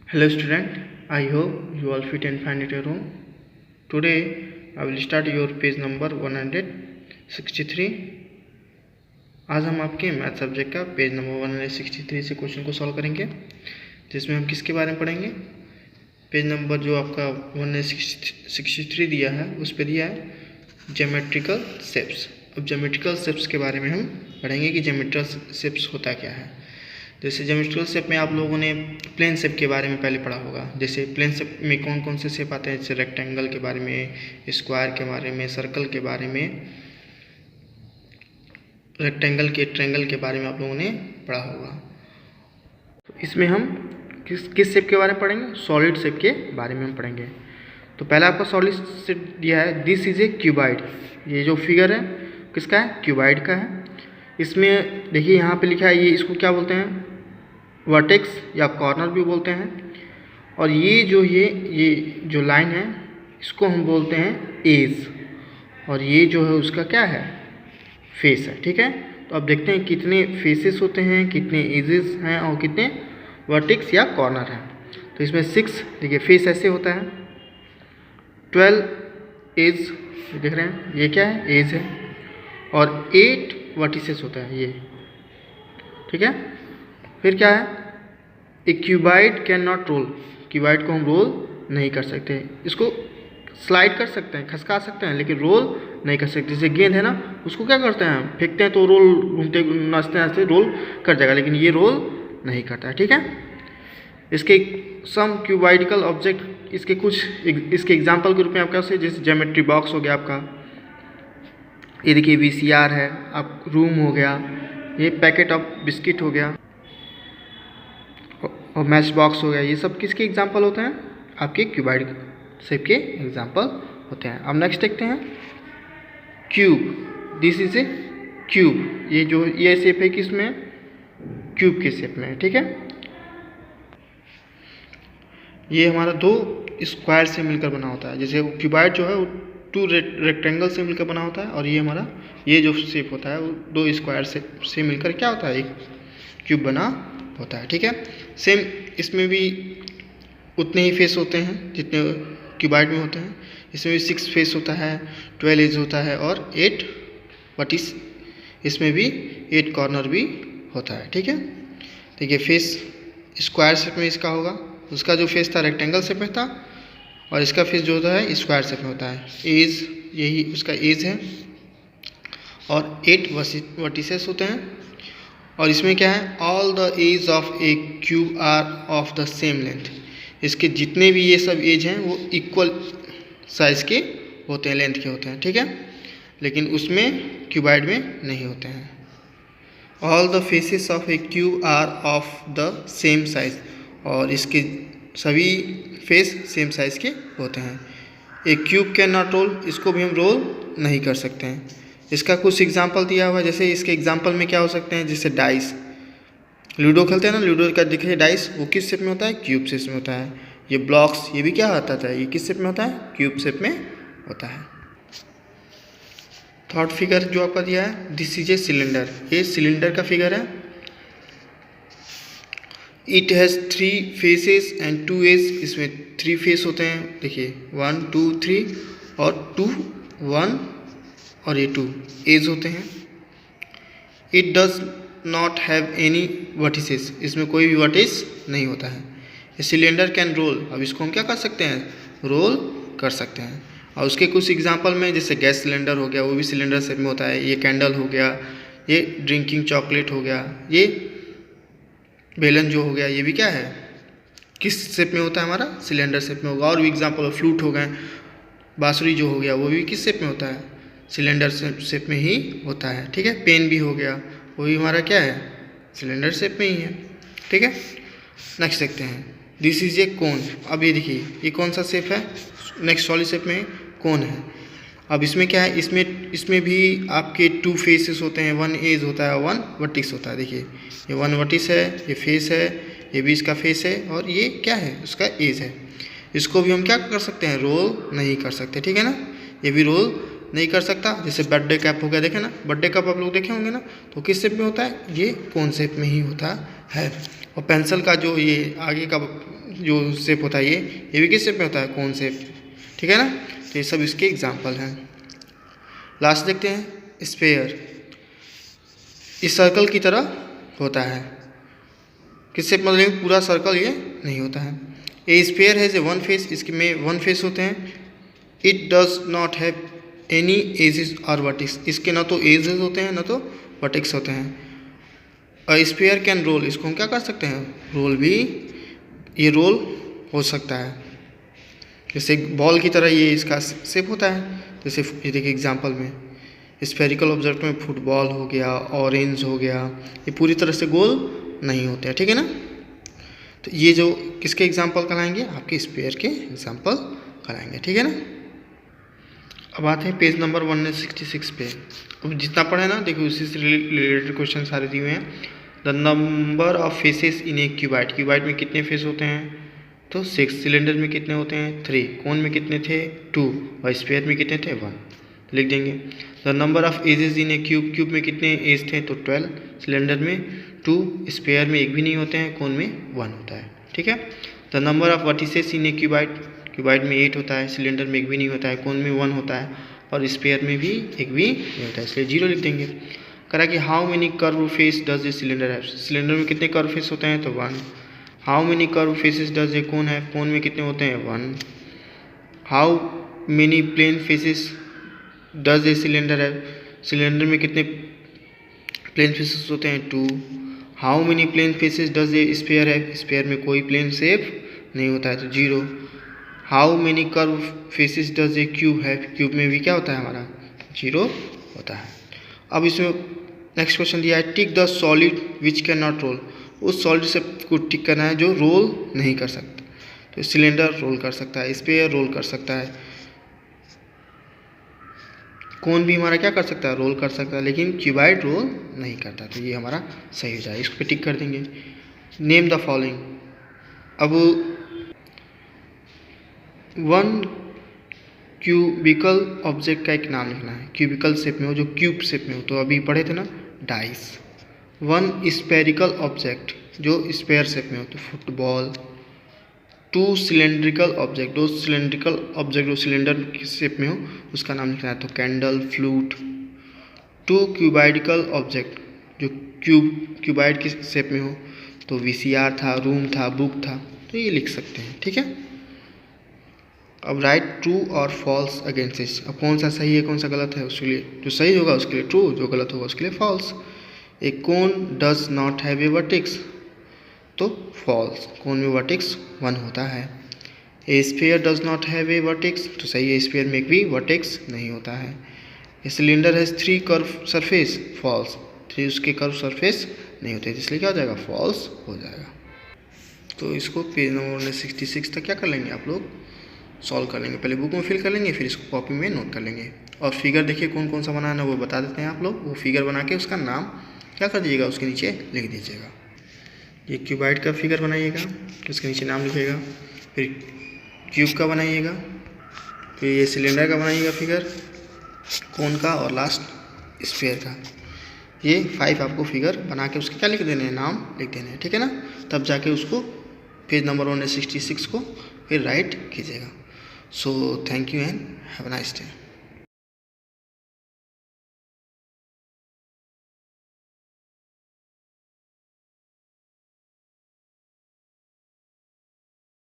Hello student, I hope you all fit and fine at your home. Today I will start your page number 163. आज हम आपके math subject का page number 163 से question को solve करेंगे, जिसमें हम किसके बारे में पढ़ेंगे। पेज नंबर जो आपका 163 दिया है उस पर दिया है ज्योमेट्रिकल शेप्स। अब ज्योमेट्रिकल शेप्स के बारे में हम पढ़ेंगे कि ज्योमेट्रिकल शेप्स होता क्या है। जैसे ज्योमेट्रिकल शेप में आप लोगों ने प्लेन शेप के बारे में पहले पढ़ा होगा। जैसे प्लेन शेप में कौन कौन से शेप आते हैं, जैसे रेक्टेंगल के बारे में, स्क्वायर के बारे में, सर्कल के बारे में, रेक्टेंगल के ट्रायंगल के बारे में आप लोगों ने पढ़ा होगा। तो इसमें हम किस शेप के बारे में पढ़ेंगे, सॉलिड शेप के बारे में हम पढ़ेंगे। तो पहला आपका सॉलिड शेप दिया है, दिस इज ए क्यूबाइड। ये जो फिगर है किसका है, क्यूबाइड का है। इसमें देखिए यहाँ पे लिखा है, ये इसको क्या बोलते हैं, वर्टेक्स या कॉर्नर भी बोलते हैं। और ये जो लाइन है इसको हम बोलते हैं एज, और ये जो है उसका क्या है, फेस है। ठीक है, तो अब देखते हैं कितने फेसेस होते हैं, कितने एजेस हैं और कितने वर्टेक्स या कॉर्नर हैं। तो इसमें 6 देखिए फेस ऐसे होता है, 12 एज देख रहे हैं, ये क्या है, एज है, और 8 वर्टिसेस होता है ये। ठीक है, फिर क्या है, a cuboid can not roll. Cuboid को हम रोल नहीं कर सकते, इसको स्लाइड कर सकते हैं, खसका सकते हैं, लेकिन रोल नहीं कर सकते। जैसे गेंद है ना, उसको क्या करते हैं, फेंकते हैं तो रोल घूमते नाचते नाचते रोल कर जाएगा, लेकिन ये रोल नहीं करता है। ठीक है, इसके सम क्यूबाइडिकल ऑब्जेक्ट, इसके एग्जाम्पल के रूप में आपका जैसे ज्योमेट्री बॉक्स हो गया आपका, ये देखिए VCR है, आप रूम हो गया, ये पैकेट ऑफ बिस्किट हो गया, और मैच बॉक्स हो गया। ये सब किसके एग्जाम्पल होते हैं, आपके क्यूबाइड शेप के एग्जाम्पल होते हैं। अब नेक्स्ट देखते हैं cube, this is A cube. ये शेप है किसमें, क्यूब के शेप में है। ठीक है, ये हमारा 2 स्क्वायर से मिलकर बना होता है। जैसे क्यूबाइड जो है वो 2 रेक्टेंगल से मिलकर बना होता है, और ये हमारा ये जो शेप होता है वो 2 स्क्वायर से मिलकर क्या होता है, एक क्यूब बना होता है। ठीक है, सेम इसमें भी उतने ही फेस होते हैं जितने क्यूबाइड में होते हैं। इसमें भी 6 फेस होता है, 12 एज होता है, और 8 वर्टिस, इसमें भी 8 कॉर्नर भी होता है। ठीक है, देखिए फेस स्क्वायर शेप में इसका होगा, उसका जो फेस था रेक्टेंगल शेप में था, और इसका फेस जो होता है स्क्वायर शेप में होता है। एज, यही उसका एज है, और 8 वर्टिसेस होते हैं। और इसमें क्या है, all the edge of a cube are of the same length. इसके जितने भी ये सब एज हैं वो इक्वल साइज़ के होते हैं, लेंथ के होते हैं। ठीक है, लेकिन उसमें क्यूबाइड में नहीं होते हैं। All the faces of a cube are of the same size, और इसके सभी फेस सेम साइज़ के होते हैं। A cube can not roll, इसको भी हम रोल नहीं कर सकते हैं। इसका कुछ एग्जाम्पल दिया हुआ है, जैसे इसके एग्जाम्पल में क्या हो सकते हैं, जैसे डाइस, लूडो खेलते हैं ना, लूडो का दिखे डाइस, वो किस शेप में होता है, क्यूब शेप में होता है। ये ब्लॉक्स, ये भी क्या होता था, ये किस शेप में होता है, क्यूब शेप में होता है। थर्ड फिगर जो आपका दिया है, दिस इज ए सिलेंडर, ये सिलेंडर का फिगर है। It has 3 faces and 2 edge, इसमें 3 फेस होते हैं, देखिए 1 2 3, और 2 1 और ये 2 एज होते हैं। It does not have any vertices, इसमें कोई भी वर्टिस नहीं होता है। ये सिलेंडर कैन रोल, अब इसको हम क्या कर सकते हैं, रोल कर सकते हैं। और उसके कुछ एग्जांपल में, जैसे गैस सिलेंडर हो गया, वो भी सिलेंडर शेप में होता है। ये कैंडल हो गया, ये ड्रिंकिंग चॉकलेट हो गया, ये बेलन जो हो गया, ये भी क्या है, किस शेप में होता है, हमारा सिलेंडर शेप में होगा। और भी एग्जाम्पल, फ्लूट हो गए, बांसुरी जो हो गया, वो भी किस शेप में होता है, सिलेंडर शेप में ही होता है। ठीक है, पेन भी हो गया, वो भी हमारा क्या है, सिलेंडर शेप में ही है। ठीक है, नेक्स्ट देखते हैं, दिस इज ए कोन। अब ये देखिए ये कौन सा शेप है, नेक्स्ट सॉलिड शेप में कोन है। अब इसमें क्या है, इसमें भी आपके 2 फेसेस होते हैं, 1 एज होता है, 1 वर्टिस होता है। देखिए ये 1 वर्टिस है, ये फेस है, ये भी इसका फेस है, और ये क्या है, उसका एज है। इसको भी हम क्या कर सकते हैं, रोल नहीं कर सकते। ठीक है ना, ये भी रोल नहीं कर सकता। जैसे बर्थडे कैप हो गया, देखे ना, बर्थडे कैप आप लोग देखे होंगे ना, तो किस शेप में होता है, ये कोन शेप में ही होता है। और पेंसिल का जो ये आगे का जो शेप होता है ये भी किस शेप में होता है, कोन शेप, ठीक है ना। तो ये सब इसके एग्जाम्पल हैं। लास्ट देखते हैं स्फीयर। इस सर्कल की तरह होता है, किस शेप मतलब पूरा सर्कल ये नहीं होता है। ए स्फीयर है वन फेस, इसके में वन फेस होते हैं। It does not have any edges और वर्टिक्स, इसके ना तो एजेस होते हैं ना तो वर्टिक्स होते हैं। अ स्फीयर कैन रोल, इसको हम क्या कर सकते हैं, रोल भी, ये रोल हो सकता है। जैसे बॉल की तरह ये इसका शेप होता है। जैसे ये देखिए एग्जांपल में स्फेरिकल ऑब्जेक्ट में फुटबॉल हो गया, ऑरेंज हो गया, ये पूरी तरह से गोल नहीं होते हैं, ठीक है ना। तो ये जो किसके एग्जांपल कहलाएंगे, आपके स्फीयर के एग्जांपल कहलाएंगे, ठीक है ना। अब आते हैं पेज नंबर 166 पे। अब जितना पढ़े ना देखिए उसी से रिलेटेड क्वेश्चन सारे दिए हुए हैं। The number of faces in A cuboid, cuboid में कितने फेस होते हैं, तो 6। सिलेंडर में कितने होते हैं, 3। कोन में कितने थे, 2। और स्फीयर में कितने थे, 1। लिख देंगे। The number of edges in a cube, cube में कितने एज थे, तो 12। सिलेंडर में 2, स्फीयर में 1 भी नहीं होते हैं, कोन में 1 होता है, ठीक है। The number of vertices in A cuboid, cuboid में 8 होता है, सिलेंडर में 1 भी नहीं होता है, कोन में 1 होता है, और स्फीयर में भी 1 भी नहीं होता है, इसलिए 0 लिख देंगे। करा कि how many curve face does a cylinder है, सिलेंडर में कितने कर्व फेस होते हैं, तो 1। How many curve faces does a cone है, कोन में कितने होते हैं, 1। How many plane faces does a cylinder है, सिलेंडर में कितने प्लेन फेसेस होते हैं, 2। How many plane faces does a sphere है, स्फीयर में कोई प्लेन शेप नहीं होता है, तो 0। How many curve faces does A cube है, क्यूब में भी क्या होता है हमारा, 0 होता है। अब इसमें नेक्स्ट क्वेश्चन दिया है, tick the solid which can not role, उस सॉलिड से को टिक करना है जो रोल नहीं कर सकता। तो सिलेंडर रोल कर सकता है, स्फीयर रोल कर सकता है, कोन भी हमारा क्या कर सकता है, रोल कर सकता है, लेकिन क्यूबाइड रोल नहीं करता। तो ये हमारा सही हो जाए, इस पर टिक कर देंगे। Name the following. अब 1 क्यूबिकल ऑब्जेक्ट का एक नाम लिखना है, क्यूबिकल शेप में हो, जो क्यूब शेप में हो, तो अभी पढ़े थे ना, डाइस। 1 स्पेरिकल ऑब्जेक्ट जो स्पेयर शेप में हो, तो football. 2 cylindrical object, 2 cylindrical object जो सिलेंडर की शेप में हो, उसका नाम लिखना है, तो कैंडल, फ्लूट। 2 क्यूबाइडिकल ऑब्जेक्ट जो क्यूबाइड की शेप में हो, तो VCR था, रूम था, बुक था, तो ये लिख सकते हैं, ठीक है। अब राइट ट्रू और फॉल्स अगेंस्ट इस, अब कौन सा सही है कौन सा गलत है, उसके लिए जो सही होगा उसके लिए ट्रू, जो गलत होगा उसके लिए false. A cone does not have a vertex, तो फॉल्स, कोन में वर्टेक्स 1 होता है। A sphere does not have a vertex, तो सही है, स्फीयर में भी वर्टेक्स नहीं होता है। A cylinder has 3 curve surface, false, 3 उसके कर्व सरफेस नहीं होते, इसलिए क्या हो जाएगा, फॉल्स हो जाएगा। तो इसको पेज नंबर 66 तक क्या कर लेंगे आप लोग, सॉल्व कर लेंगे। पहले बुक में फिल कर लेंगे, फिर इसको कॉपी में नोट कर लेंगे। और फिगर देखिए कौन कौन सा बनाना है वो बता देते हैं आप लोग। वो फिगर बना के उसका नाम क्या कर दीजिएगा, उसके नीचे लिख दीजिएगा। ये क्यूबाइड का फिगर बनाइएगा, उसके नीचे नाम लिखिएगा। फिर क्यूब का बनाइएगा, फिर ये सिलेंडर का बनाइएगा फिगर, कोन का, और लास्ट स्फीयर का। ये 5 आपको फिगर बना के उसके क्या लिख देने हैं, नाम लिख देने हैं, ठीक है ना। तब जाके उसको पेज नंबर 166 को फिर राइट कीजिएगा। So thank you and have a nice day.